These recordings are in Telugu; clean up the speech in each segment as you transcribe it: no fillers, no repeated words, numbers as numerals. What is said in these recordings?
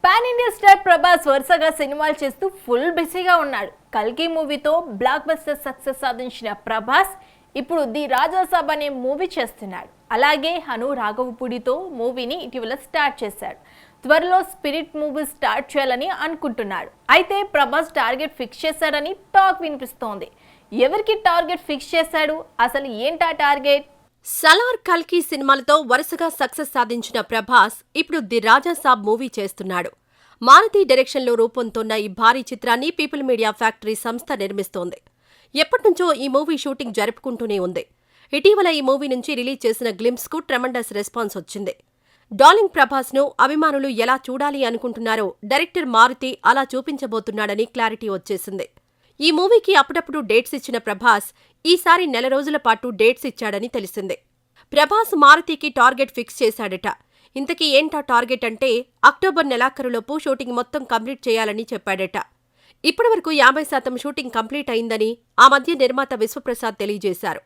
పాన్ ఇండియా స్టార్ ప్రభాస్ వరుసగా సినిమాలు చేస్తూ ఫుల్ బిజీగా ఉన్నాడు. కల్కి మూవీతో బ్లాక్ బస్టర్ సక్సెస్ సాధించిన ప్రభాస్ ఇప్పుడు ది రాజాసాబ్ అనే మూవీ చేస్తున్నాడు. అలాగే హను రాఘవపూడితో మూవీని ఇటీవల స్టార్ట్ చేశాడు. త్వరలో స్పిరిట్ మూవీ స్టార్ట్ చేయాలని అనుకుంటున్నాడు. అయితే ప్రభాస్ టార్గెట్ ఫిక్స్ చేశాడని టాక్ వినిపిస్తోంది. ఎవరికి టార్గెట్ ఫిక్స్ చేశాడు? అసలు ఏంటా టార్గెట్? సలార్, కల్కి సినిమాలతో వరుసగా సక్సెస్ సాధించిన ప్రభాస్ ఇప్పుడు ది రాజాసాబ్ మూవీ చేస్తున్నాడు. మారుతి డైరెక్షన్లో రూపొందుతున్న ఈ భారీ చిత్రాన్ని పీపుల్ మీడియా ఫ్యాక్టరీ సంస్థ నిర్మిస్తోంది. ఎప్పటినుంచో ఈ మూవీ షూటింగ్ జరుపుకుంటూనే ఉంది. ఇటీవల ఈ మూవీ నుంచి రిలీజ్ చేసిన గ్లింప్స్కు ట్రెమండస్ రెస్పాన్స్ వచ్చింది. డార్లింగ్ ప్రభాస్ను అభిమానులు ఎలా చూడాలి అనుకుంటున్నారో డైరెక్టర్ మారుతి అలా చూపించబోతున్నాడని క్లారిటీ వచ్చేసింది. ఈ మూవీకి అప్పుడప్పుడు డేట్స్ ఇచ్చిన ప్రభాస్ ఈసారి నెల రోజుల పాటు డేట్స్ ఇచ్చాడని తెలిసిందే. ప్రభాస్ మారుతికి టార్గెట్ ఫిక్స్ చేశాడట. ఇంతకీ ఏంటా టార్గెట్ అంటే అక్టోబర్ నెలాఖరులోపు షూటింగ్ మొత్తం కంప్లీట్ చేయాలని చెప్పాడట. ఇప్పటివరకు 50% షూటింగ్ కంప్లీట్ అయిందని ఆ మధ్య నిర్మాత విశ్వప్రసాద్ తెలియజేశారు.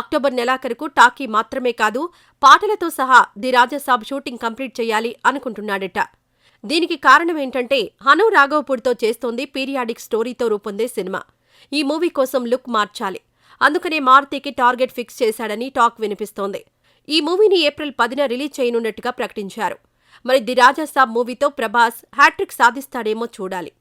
అక్టోబర్ నెలాఖరుకు టాకీ మాత్రమే కాదు, పాటలతో సహా ది రాజాసాబ్ షూటింగ్ కంప్లీట్ చేయాలి అనుకుంటున్నాడట. దీనికి కారణమేంటంటే హను రాఘవపూడితో చేస్తోంది పీరియాడిక్ స్టోరీతో రూపొందే సినిమా. ఈ మూవీ కోసం లుక్ మార్చాలి. అందుకనే మారుతికి టార్గెట్ ఫిక్స్ చేశాడని టాక్ వినిపిస్తోంది. ఈ మూవీని ఏప్రిల్ 10న రిలీజ్ చేయనున్నట్టుగా ప్రకటించారు. మరి ది రాజాసాబ్ మూవీతో ప్రభాస్ హ్యాట్రిక్ సాధిస్తాడేమో చూడాలి.